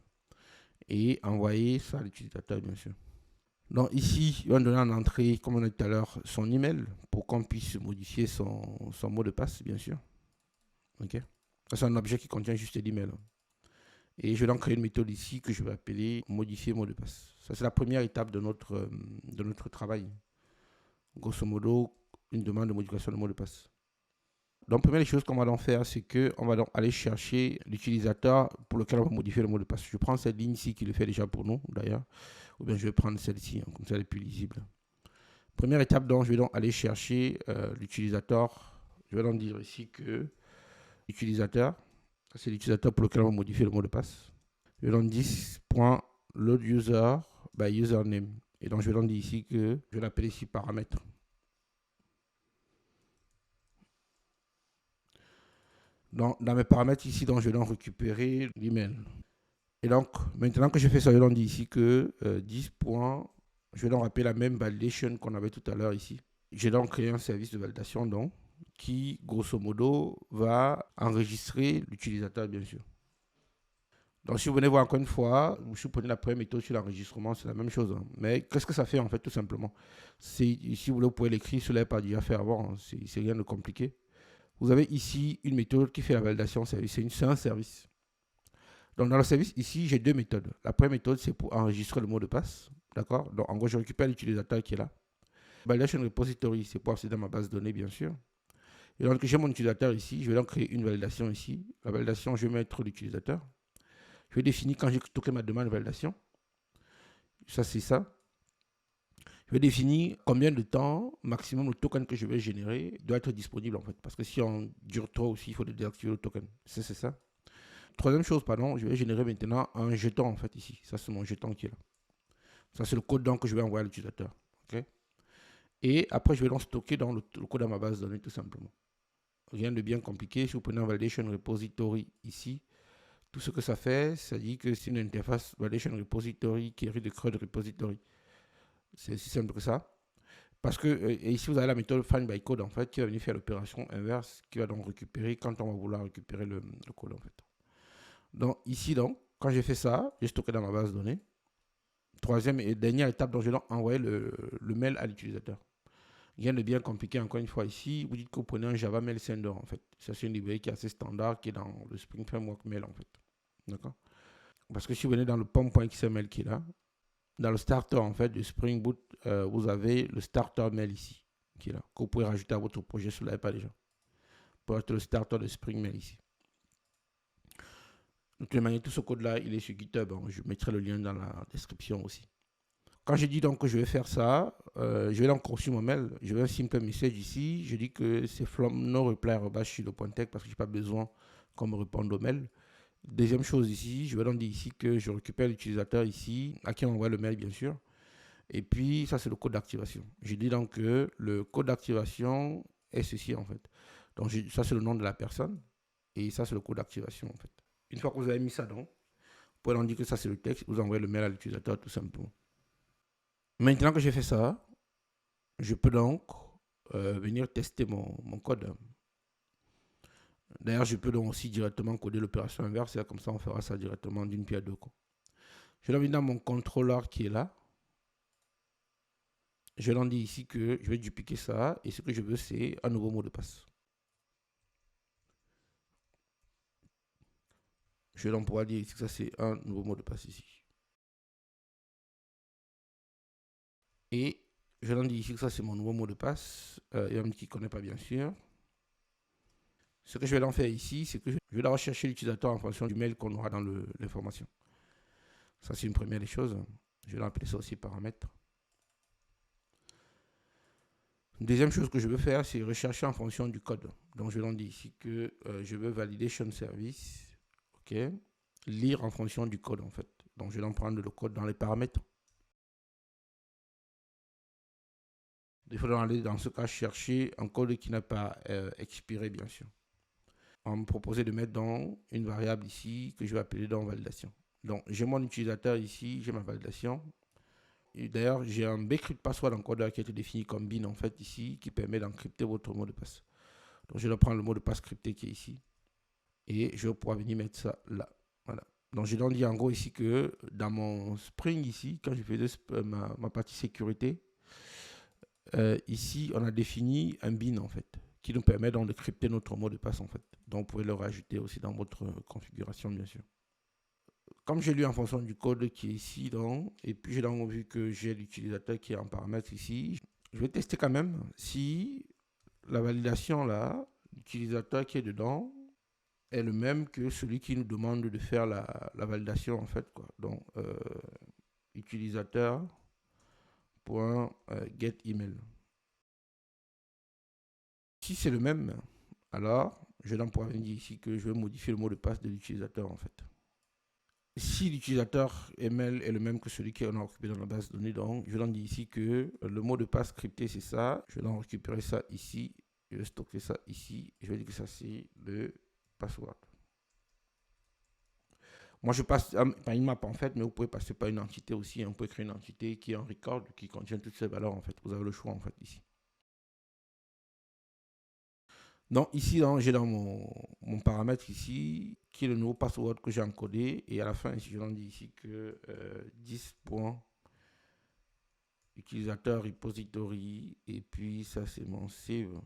S1: et envoyer ça à l'utilisateur, bien sûr. Donc ici, il va donner en entrée, comme on a dit tout à l'heure, son email pour qu'on puisse modifier son mot de passe, bien sûr. Ok. Ça, c'est un objet qui contient juste l'email. Et je vais donc créer une méthode ici que je vais appeler modifier mot de passe. Ça, c'est la première étape de notre travail. Grosso modo, une demande de modification de mot de passe. Donc, première des choses qu'on va donc faire, c'est qu'on va donc aller chercher l'utilisateur pour lequel on va modifier le mot de passe. Je prends cette ligne ici qui le fait déjà pour nous, d'ailleurs. Ou bien je vais prendre celle-ci, comme ça elle est plus lisible. Première étape, donc, je vais donc aller chercher l'utilisateur. Je vais donc dire ici que l'utilisateur, c'est l'utilisateur pour lequel on va modifier le mot de passe. Je vais donc dire .load user by username. Et donc, je vais donc dire ici que je vais l'appeler ici paramètre. Donc, dans mes paramètres ici, donc, je vais donc récupérer l'email. Et donc, maintenant que je fais ça, je vais donc dire ici que 10. Je vais donc rappeler la même validation qu'on avait tout à l'heure ici. J'ai donc créé un service de validation donc, qui, grosso modo, va enregistrer l'utilisateur, bien sûr. Donc, si vous venez voir encore une fois, si vous prenez la première méthode sur l'enregistrement, c'est la même chose. Hein. Mais qu'est-ce que ça fait en fait, tout simplement? Si vous voulez, vous pouvez l'écrire sur l'APA déjà fait avant. Hein. C'est rien de compliqué. Vous avez ici une méthode qui fait la validation service. C'est un service. Donc, dans le service, ici, j'ai deux méthodes. La première méthode, c'est pour enregistrer le mot de passe. D'accord? Donc, en gros, je récupère l'utilisateur qui est là. Validation repository, c'est pour accéder à ma base de données, bien sûr. Et donc, j'ai mon utilisateur ici. Je vais donc créer une validation ici. La validation, je vais mettre l'utilisateur. Je vais définir quand j'ai toqué ma demande de validation. Ça, c'est ça. Je vais définir combien de temps maximum le token que je vais générer doit être disponible en fait. Parce que si on dure trop aussi, il faut désactiver le token. C'est ça. Troisième chose, pardon, je vais générer maintenant un jeton en fait ici. Ça, c'est mon jeton qui est là. Ça, c'est le code donc que je vais envoyer à l'utilisateur. Okay? Et après, je vais donc stocker dans le code à ma base de données tout simplement. Rien de bien compliqué. Si vous prenez un validation repository ici, tout ce que ça fait, ça dit que c'est une interface validation repository qui hérite de CRUD repository. C'est aussi simple que ça. Parce que ici, vous avez la méthode find by code en fait qui va venir faire l'opération inverse qui va donc récupérer quand on va vouloir récupérer le code en fait. Donc ici, donc, quand j'ai fait ça, j'ai stocké dans ma base de données. Troisième et dernière étape, donc je vais envoyer le mail à l'utilisateur. Rien de bien compliqué, encore une fois ici, vous dites que vous prenez un Java Mail Sender en fait. Ça, c'est une librairie qui est assez standard, qui est dans le Spring Framework Mail en fait. D'accord? Parce que si vous venez dans le pom.xml qui est là, dans le starter en fait de Spring Boot, vous avez le starter mail ici, qui est là, que vous pouvez rajouter à votre projet si vous ne l'avez pas déjà. Pour être le starter de Spring Mail ici. De toute manière, tout ce code-là, il est sur GitHub. Hein. Je mettrai le lien dans la description aussi. Quand je dis donc que je vais faire ça, je vais donc sur mon mail. Je vais un simple message ici. Je dis que c'est from no reply sur le point tech parce que je n'ai pas besoin qu'on me réponde au mail. Deuxième chose ici, je vais donc dire ici que je récupère l'utilisateur ici, à qui on envoie le mail bien sûr. Et puis ça c'est le code d'activation. Je dis donc que le code d'activation est ceci en fait. Donc ça c'est le nom de la personne et ça c'est le code d'activation en fait. Une fois que vous avez mis ça donc, vous pouvez donc dire que ça c'est le texte, vous envoyez le mail à l'utilisateur tout simplement. Maintenant que j'ai fait ça, je peux donc venir tester mon code. D'ailleurs, je peux donc aussi directement coder l'opération inverse. Et comme ça, on fera ça directement d'une pierre deux coups. Je vais dans mon contrôleur qui est là. Je leur dis ici que je vais dupliquer ça. Et ce que je veux, c'est un nouveau mot de passe. Je vais donc pouvoir dire ici que ça, c'est un nouveau mot de passe ici. Et je leur dis ici que ça, c'est mon nouveau mot de passe. Il y a un qui ne connaît pas, bien sûr. Ce que je vais donc faire ici, c'est que je vais la rechercher l'utilisateur en fonction du mail qu'on aura dans l'information. Ça, c'est une première des choses. Je vais appeler ça aussi paramètre. Deuxième chose que je veux faire, c'est rechercher en fonction du code. Donc, je vais dire ici que je veux validation service. OK. Lire en fonction du code, en fait. Donc, je vais prendre le code dans les paramètres. Il faudra aller, dans ce cas, chercher un code qui n'a pas expiré, bien sûr. On me proposait de mettre dans une variable ici que je vais appeler dans validation. Donc, j'ai mon utilisateur ici, j'ai ma validation. D'ailleurs, j'ai un bcrypt password encodeur qui a été défini comme bin en fait ici, qui permet d'encrypter votre mot de passe. Donc, je vais prendre le mot de passe crypté qui est ici et je vais pouvoir venir mettre ça là. Voilà. Donc, je dois dire en gros ici que dans mon Spring ici, quand je faisais ma partie sécurité, ici, on a défini un bin en fait, qui nous permet donc de crypter notre mot de passe en fait. Donc, vous pouvez le rajouter aussi dans votre configuration, bien sûr. Comme j'ai lu en fonction du code qui est ici, donc, et puis j'ai donc vu que j'ai l'utilisateur qui est en paramètre ici, je vais tester quand même si la validation là, l'utilisateur qui est dedans, est le même que celui qui nous demande de faire la validation en fait, quoi. Donc, utilisateur.getEmail. Si c'est le même, alors je vais donc pouvoir dire ici que je vais modifier le mot de passe de l'utilisateur en fait. Si l'utilisateur email est le même que celui qu'on a occupé dans la base de données, donc je vais dire ici que le mot de passe crypté c'est ça. Je vais donc récupérer ça ici. Je vais stocker ça ici. Je vais dire que ça c'est le password. Moi je passe par une map en fait, mais vous pouvez passer par une entité aussi. On peut créer une entité qui est un record qui contient toutes ces valeurs en fait. Vous avez le choix en fait ici. Donc ici, j'ai dans mon paramètre ici, qui est le nouveau password que j'ai encodé. Et à la fin, ici, je dis ici que 10.utilisateur repository. Et puis ça, c'est mon save.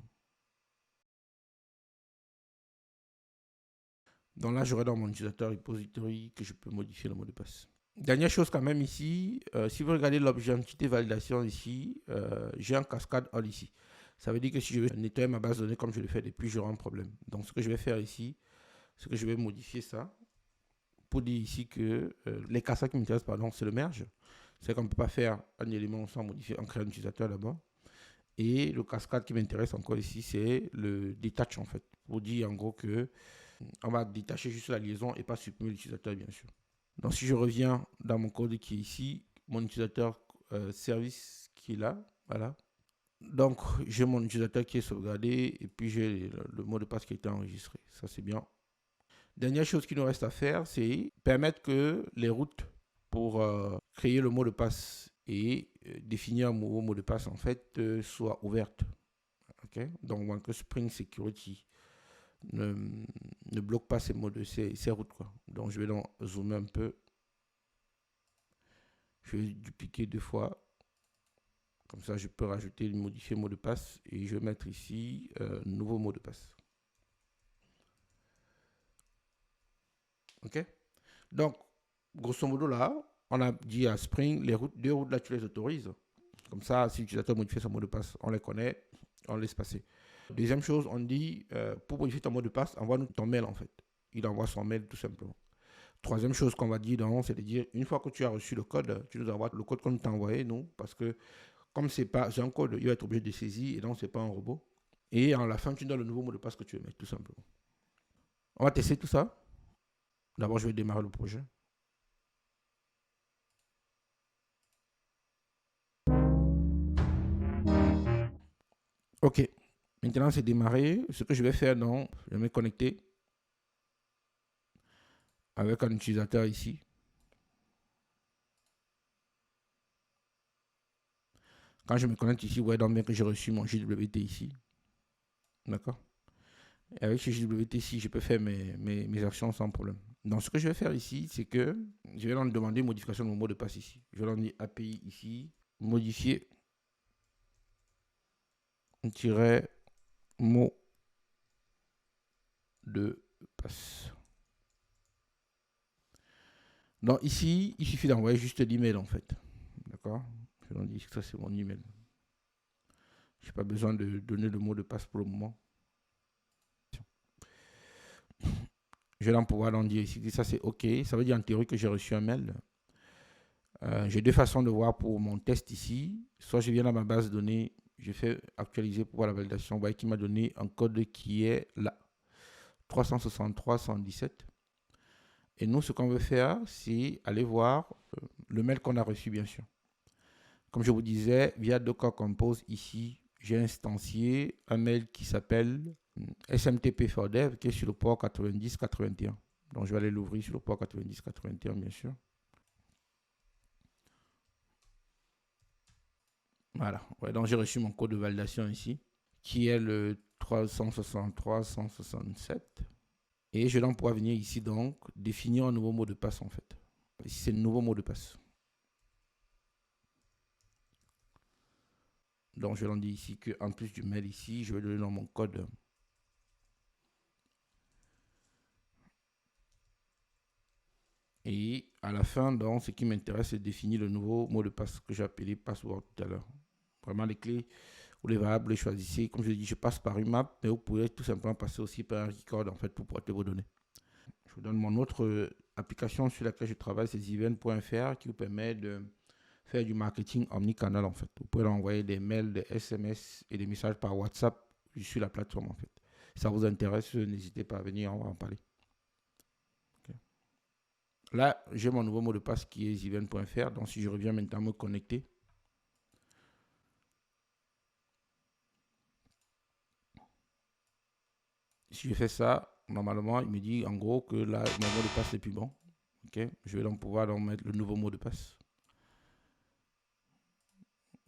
S1: Donc là, j'aurai dans mon utilisateur repository que je peux modifier le mot de passe. Dernière chose quand même ici, si vous regardez l'objet entité validation ici, j'ai un cascade all ici. Ça veut dire que si je veux nettoyer ma base de données comme je le fais depuis, j'aurai un problème. Donc, ce que je vais faire ici, c'est que je vais modifier ça pour dire ici que les cascades qui m'intéressent, pardon, c'est le merge. C'est qu'on ne peut pas faire un élément sans modifier, en créant un utilisateur d'abord. Et le cascade qui m'intéresse encore ici, c'est le detach en fait. Pour dire en gros que on va détacher juste la liaison et pas supprimer l'utilisateur, bien sûr. Donc, si je reviens dans mon code qui est ici, mon utilisateur service qui est là, voilà. Donc, j'ai mon utilisateur qui est sauvegardé et puis j'ai le mot de passe qui a été enregistré. Ça, c'est bien. Dernière chose qu'il nous reste à faire, c'est permettre que les routes pour créer le mot de passe et définir un nouveau mot de passe, en fait, soient ouvertes. Okay? Donc, que Spring Security ne bloque pas ces routes, quoi. Donc, je vais donc zoomer un peu. Je vais dupliquer 2 fois. Comme ça, je peux rajouter, modifier mot de passe et je vais mettre ici nouveau mot de passe. OK? Donc, grosso modo, là, on a dit à Spring, les routes, 2 routes là, tu les autorises. Comme ça, si l'utilisateur modifie son mot de passe, on les connaît, on laisse passer. Deuxième chose, on dit, pour modifier ton mot de passe, envoie-nous ton mail, en fait. Il envoie son mail, tout simplement. Troisième chose qu'on va dire, c'est de dire, une fois que tu as reçu le code, tu nous envoies le code qu'on t'a envoyé, nous, parce que comme c'est un code, il va être obligé de saisir et donc c'est pas un robot. Et à la fin, tu donnes le nouveau mot de passe que tu veux mettre, tout simplement. On va tester tout ça. D'abord, je vais démarrer le projet. OK. Maintenant, c'est démarré. Ce que je vais faire, je vais me connecter avec un utilisateur ici. Quand je me connecte ici, vous voyez donc bien que j'ai reçu mon JWT ici. D'accord? Et avec ce JWT ici, je peux faire mes actions sans problème. Donc, ce que je vais faire ici, c'est que je vais leur demander une modification de mon mot de passe ici. Je vais leur dire API ici, modifier mot de passe. Donc ici, il suffit d'envoyer juste l'email en fait. D'accord? Je leur dis que ça c'est mon email. Je n'ai pas besoin de donner le mot de passe pour le moment. Je vais pouvoir leur dire ici que ça c'est OK. Ça veut dire en théorie que j'ai reçu un mail. J'ai 2 façons de voir pour mon test ici. Soit je viens dans ma base de données, je fais actualiser pour voir la validation. Vous voyez qu'il m'a donné un code qui est là, 363-117. Et nous, ce qu'on veut faire, c'est aller voir le mail qu'on a reçu, bien sûr. Comme je vous disais, via Docker Compose, ici, j'ai instancié un mail qui s'appelle SMTP for Dev, qui est sur le port 9081. Donc, je vais aller l'ouvrir sur le port 9081, bien sûr. Voilà. Ouais, donc, j'ai reçu mon code de validation ici, qui est le 363-167. Et je vais donc pouvoir venir ici, donc, définir un nouveau mot de passe, en fait. Ici, c'est le nouveau mot de passe. Donc, je leur dis ici qu'en plus du mail ici, je vais donner dans mon code. Et à la fin, donc, ce qui m'intéresse, c'est de définir le nouveau mot de passe que j'ai appelé password tout à l'heure. Vraiment, les clés ou les variables, les choisissez. Comme je l'ai dit, je passe par une map, mais vous pouvez tout simplement passer aussi par un record, en fait, pour porter vos données. Je vous donne mon autre application sur laquelle je travaille, c'est Ziven.fr, qui vous permet de faire du marketing omnicanal, en fait. Vous pouvez envoyer des mails, des SMS et des messages par WhatsApp sur la plateforme, en fait. Si ça vous intéresse, n'hésitez pas à venir, on va en parler. Okay. Là, j'ai mon nouveau mot de passe qui est ziven.fr. Donc, si je reviens maintenant me connecter, si je fais ça, normalement, il me dit en gros que là, mon mot de passe n'est plus bon. Okay. Je vais donc pouvoir donc mettre le nouveau mot de passe.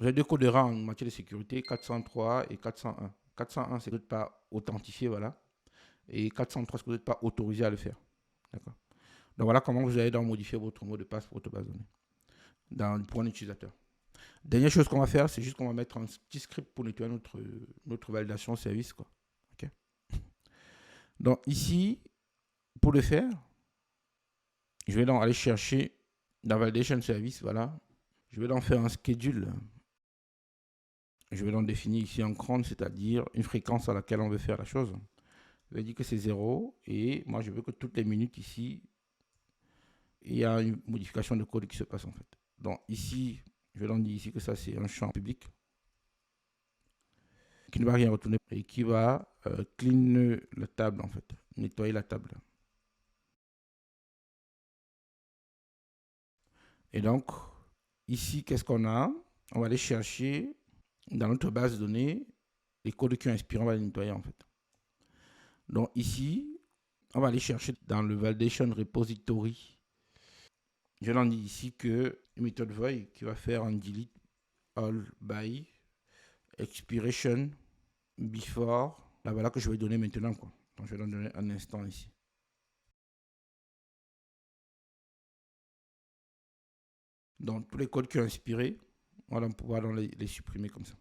S1: J'ai deux codes erreurs en matière de sécurité, 403 et 401. 401, c'est que vous n'êtes pas authentifié, voilà. Et 403, c'est que vous n'êtes pas autorisé à le faire. D'accord. Donc voilà comment vous allez donc modifier votre mot de passe pour votre base de données pour un utilisateur. Dernière chose qu'on va faire, c'est juste qu'on va mettre un petit script pour nettoyer notre validation service, quoi. Okay. Donc ici, pour le faire, je vais donc aller chercher dans validation service, voilà. Je vais donc faire un schedule. Je vais donc définir ici un cron, c'est-à-dire une fréquence à laquelle on veut faire la chose. Je vais dire que c'est 0 et moi je veux que toutes les minutes ici, il y a une modification de code qui se passe en fait. Donc ici, je vais donc dire ici que ça c'est un champ public qui ne va rien retourner et qui va clean la table en fait, nettoyer la table. Et donc, ici, qu'est-ce qu'on a? On va aller chercher dans notre base de données les codes qui ont inspiré, on va les nettoyer en fait. Donc ici, on va aller chercher dans le validation repository. Je l'en dis ici que une méthode void qui va faire un delete all by expiration before. Là, voilà que je vais donner maintenant, quoi. Donc, je vais donner un instant ici. Donc, tous les codes qui ont inspiré, on va pouvoir les supprimer comme ça.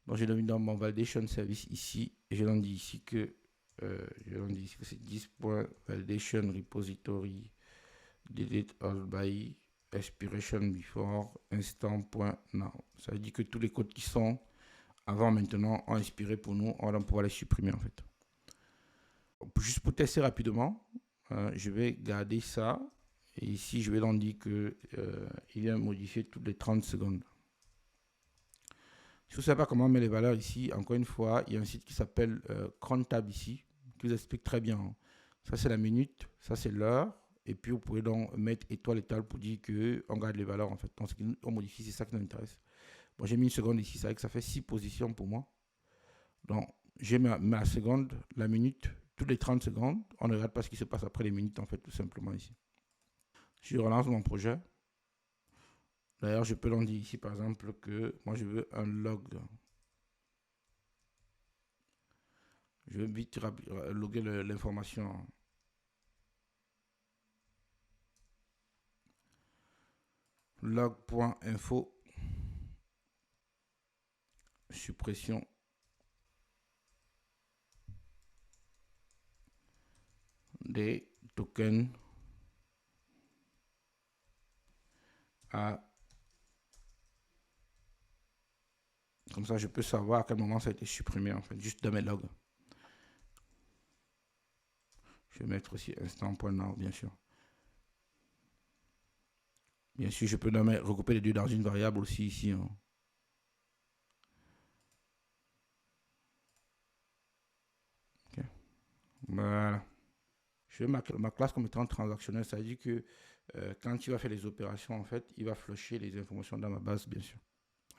S1: Donc, je donne dans mon validation service ici, et je dis ici que c'est 10.validation repository delete all by expiration before instant.now. Ça veut dire que tous les codes qui sont avant maintenant ont inspiré pour nous, on va pouvoir les supprimer en fait. Juste pour tester rapidement, je vais garder ça. Et ici, je vais donc dire qu'il vient modifier toutes les 30 secondes. Si vous ne savez pas comment on met les valeurs ici, encore une fois, il y a un site qui s'appelle Crontab ici, qui vous explique très bien. Ça, c'est la minute, ça, c'est l'heure. Et puis, vous pouvez donc mettre étoile pour dire qu'on garde les valeurs en fait. Donc, ce qu'on modifie, c'est ça qui nous intéresse. Bon, j'ai mis une seconde ici, c'est vrai que ça fait 6 positions pour moi. Donc, j'ai ma seconde, la minute, toutes les 30 secondes. On ne regarde pas ce qui se passe après les minutes, en fait, tout simplement ici. Je relance mon projet. D'ailleurs, je peux donc dire ici, par exemple, que moi, je veux un log. Je vais vite loguer l'information. Log.info. Suppression des tokens à... Comme ça, je peux savoir à quel moment ça a été supprimé, en fait, juste dans mes logs. Je vais mettre aussi instant.now, bien sûr. Bien sûr, je peux regrouper les deux dans une variable aussi ici. Hein. Voilà. Je vais marquer ma classe comme étant transactionnelle. Ça veut dire que quand il va faire les opérations, en fait, il va flusher les informations dans ma base, bien sûr.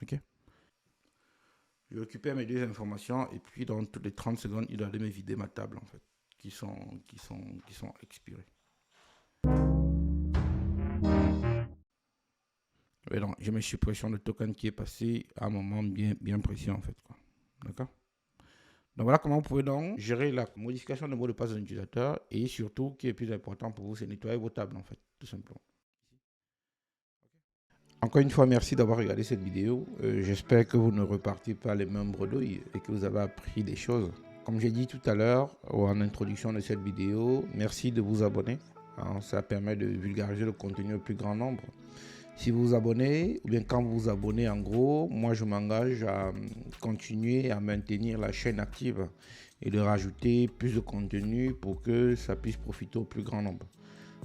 S1: OK? Je récupère mes deux informations et puis dans toutes les 30 secondes, il doit aller me vider ma table, en fait, qui sont expirées. Et donc, j'ai mes suppressions de token qui est passé à un moment bien précis, en fait. D'accord? Donc voilà comment vous pouvez donc gérer la modification de mot de passe d'un utilisateur et surtout, qui est plus important pour vous, c'est nettoyer vos tables, en fait, tout simplement. Encore une fois, merci d'avoir regardé cette vidéo. J'espère que vous ne repartez pas les mêmes bredouilles et que vous avez appris des choses. Comme j'ai dit tout à l'heure en introduction de cette vidéo, merci de vous abonner. Ça permet de vulgariser le contenu au plus grand nombre. Si vous vous abonnez, ou bien quand vous vous abonnez, en gros, moi je m'engage à continuer à maintenir la chaîne active et de rajouter plus de contenu pour que ça puisse profiter au plus grand nombre.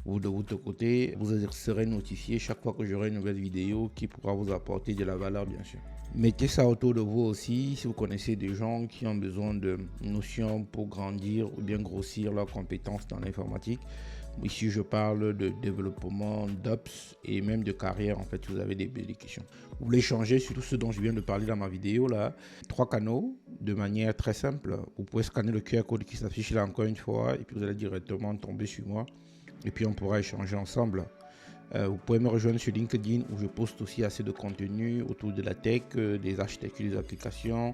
S1: Vous, de votre côté, vous serez notifié chaque fois que j'aurai une nouvelle vidéo qui pourra vous apporter de la valeur, bien sûr. Mettez ça autour de vous aussi si vous connaissez des gens qui ont besoin de notions pour grandir ou bien grossir leurs compétences dans l'informatique. Ici, je parle de développement, d'ops et même de carrière. En fait, vous avez des questions. Vous voulez changer sur tout ce dont je viens de parler dans ma vidéo là. 3 canaux de manière très simple. Vous pouvez scanner le QR code qui s'affiche là encore une fois et puis vous allez directement tomber sur moi. Et puis on pourra échanger ensemble. Vous pouvez me rejoindre sur LinkedIn où je poste aussi assez de contenu autour de la tech, des architectures, des applications,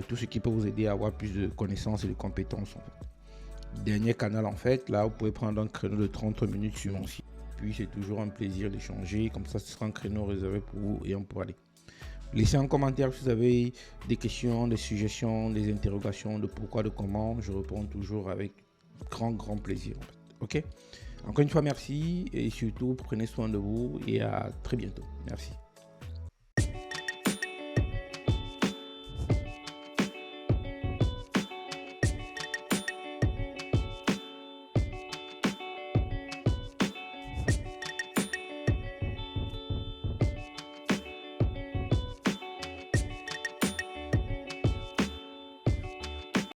S1: tout ce qui peut vous aider à avoir plus de connaissances et de compétences. En fait. Dernier canal en fait, là vous pouvez prendre un créneau de 30 minutes sur mon site. Puis c'est toujours un plaisir d'échanger, comme ça ce sera un créneau réservé pour vous et on pourra aller. Laissez un commentaire si vous avez des questions, des suggestions, des interrogations de pourquoi, de comment. Je réponds toujours avec grand plaisir. En fait. Ok? Encore une fois, merci et surtout, prenez soin de vous et à très bientôt. Merci.